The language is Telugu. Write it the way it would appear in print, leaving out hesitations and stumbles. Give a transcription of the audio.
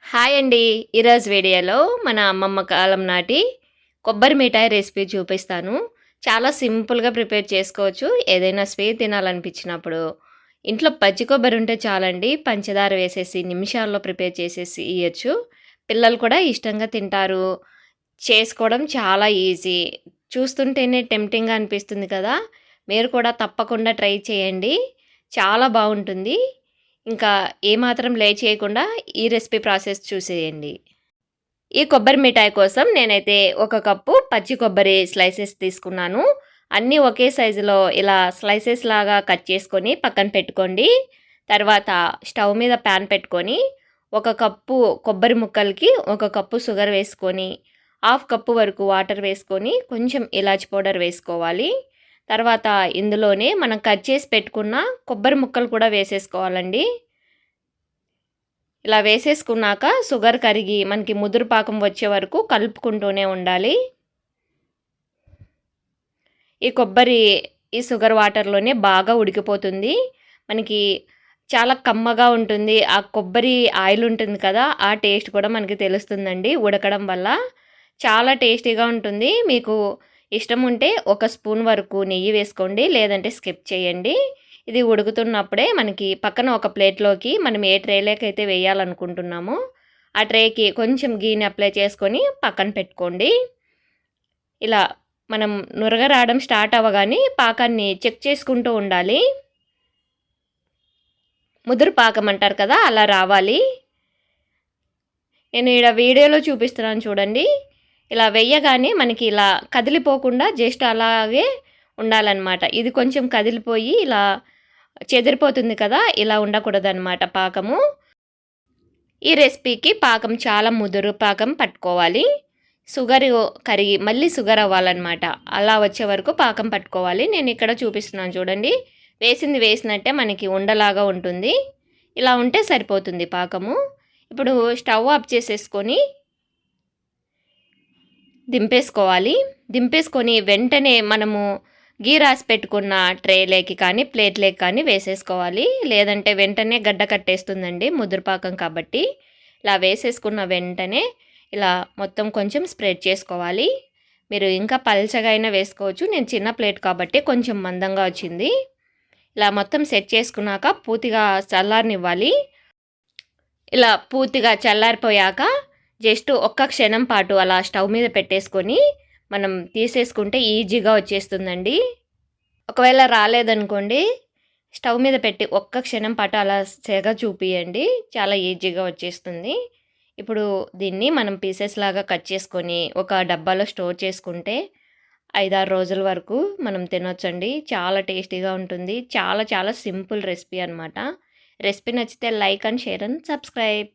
హాయ్ అండి. ఈరోజు వీడియోలో మన అమ్మమ్మ కాలం నాటి కొబ్బరి మిఠాయి రెసిపీ చూపిస్తాను. చాలా సింపుల్‌గా ప్రిపేర్ చేసుకోవచ్చు. ఏదైనా స్వీట్ తినాలనిపించినప్పుడు. ఇంట్లో పచ్చి కొబ్బరి ఉంటే చాలండి. పంచదార వేసేసి నిమిషాల్లో ప్రిపేర్ చేసేసి ఇయ్యొచ్చు. పిల్లలు కూడా ఇష్టంగా తింటారు. చేసుకోవడం చాలా ఈజీ. చూస్తుంటేనే టెంప్టింగ్‌గా అనిపిస్తుంది కదా! మీరు కూడా తప్పకుండా ట్రై చేయండి. చాలా బావుంటుంది. ఇంకా ఏమాత్రం లేట్ చేయకుండా ఈ రెసిపీ ప్రాసెస్ చూసేయండి. ఈ కొబ్బరి మిఠాయి కోసం నేనైతే ఒక కప్పు పచ్చి కొబ్బరి స్లైసెస్ తీసుకున్నాను. అన్నీ ఒకే సైజులో ఇలా స్లైసెస్ లాగా కట్ చేసుకొని పక్కన పెట్టుకోండి. తర్వాత స్టవ్ మీద ప్యాన్ పెట్టుకొని ఒక కప్పు కొబ్బరి ముక్కలకి ఒక కప్పు షుగర్ వేసుకొని, హాఫ్ కప్పు వరకు వాటర్ వేసుకొని కొంచెం ఇలాచి పౌడర్ వేసుకోవాలి. తర్వాత ఇందులోనే మనం కట్ చేసి పెట్టుకున్న కొబ్బరి ముక్కలు కూడా వేసేసుకోవాలండి. ఇలా వేసేసుకున్నాక షుగర్ కరిగి మనకి ముదురు పాకం వచ్చే వరకు కలుపుకుంటూనే ఉండాలి. ఈ కొబ్బరి ఈ షుగర్ వాటర్లోనే బాగా ఉడికిపోతుంది. మనకి చాలా కమ్మగా ఉంటుంది. ఆ కొబ్బరి ఆయిల్ ఉంటుంది కదా! ఆ టేస్ట్ కూడా మనకి తెలుస్తుందండి ఉడకడం వల్ల. చాలా టేస్టీగా ఉంటుంది. మీకు ఇష్టం ఉంటే ఒక స్పూన్ వరకు నెయ్యి వేసుకోండి. లేదంటే స్కిప్ చేయండి. ఇది ఉడుకుతున్నప్పుడే మనకి పక్కన ఒక ప్లేట్లోకి మనం ఏ ట్రేలోకైతే వేయాలనుకుంటున్నామో ఆ ట్రేకి కొంచెం గీని అప్లై చేసుకొని పక్కన పెట్టుకోండి. ఇలా మనం నురగ రావడం స్టార్ట్ అవ్వగానే పాకాన్ని చెక్ చేసుకుంటూ ఉండాలి. ముదురు పాకం అంటారు కదా! అలా రావాలి. నేను ఈడ వీడియోలో చూపిస్తున్నాను చూడండి. ఇలా వెయ్యగానే మనకి ఇలా కదిలిపోకుండా జస్ట్ అలాగే ఉండాలన్నమాట. ఇది కొంచెం కదిలిపోయి ఇలా చెదిరిపోతుంది కదా! ఇలా ఉండకూడదన్నమాట పాకము. ఈ రెసిపీకి పాకం చాలా ముదురు పాకం పట్టుకోవాలి. షుగర్ కరిగి మళ్ళీ షుగర్ అవ్వాలన్నమాట. అలా వచ్చే వరకు పాకం పట్టుకోవాలి. నేను ఇక్కడ చూపిస్తున్నాను చూడండి. వేసింది వేసినట్టే మనకి ఉండలాగా ఉంటుంది. ఇలా ఉంటే సరిపోతుంది పాకము. ఇప్పుడు స్టవ్ ఆఫ్ చేసేసుకొని దింపేసుకోవాలి. దింపేసుకొని వెంటనే మనము గీ రాసి పెట్టుకున్న ట్రేలోకి కానీ ప్లేట్లోకి కానీ వేసేసుకోవాలి. లేదంటే వెంటనే గడ్డ కట్టేస్తుందండి ముదురుపాకం కాబట్టి. ఇలా వేసేసుకున్న వెంటనే ఇలా మొత్తం కొంచెం స్ప్రెడ్ చేసుకోవాలి. మీరు ఇంకా పల్చగా అయినా వేసుకోవచ్చు. నేను చిన్న ప్లేట్ కాబట్టి కొంచెం మందంగా వచ్చింది. ఇలా మొత్తం సెట్ చేసుకున్నాక పూర్తిగా చల్లారనివ్వాలి. ఇలా పూర్తిగా చల్లారిపోయాక జస్ట్ ఒక్క క్షణం పాటు అలా స్టవ్ మీద పెట్టేసుకొని మనం తీసేసుకుంటే ఈజీగా వచ్చేస్తుందండి. ఒకవేళ రాలేదనుకోండి స్టవ్ మీద పెట్టి ఒక్క క్షణం పాటు అలా సెగ చూపియండి. చాలా ఈజీగా వచ్చేస్తుంది. ఇప్పుడు దీన్ని మనం పీసెస్ లాగా కట్ చేసుకొని ఒక డబ్బాలో స్టోర్ చేసుకుంటే 5-6 రోజుల వరకు మనం తినొచ్చండి. చాలా టేస్టీగా ఉంటుంది. చాలా చాలా సింపుల్ రెసిపీ అనమాట. రెసిపీ నచ్చితే like and share and subscribe.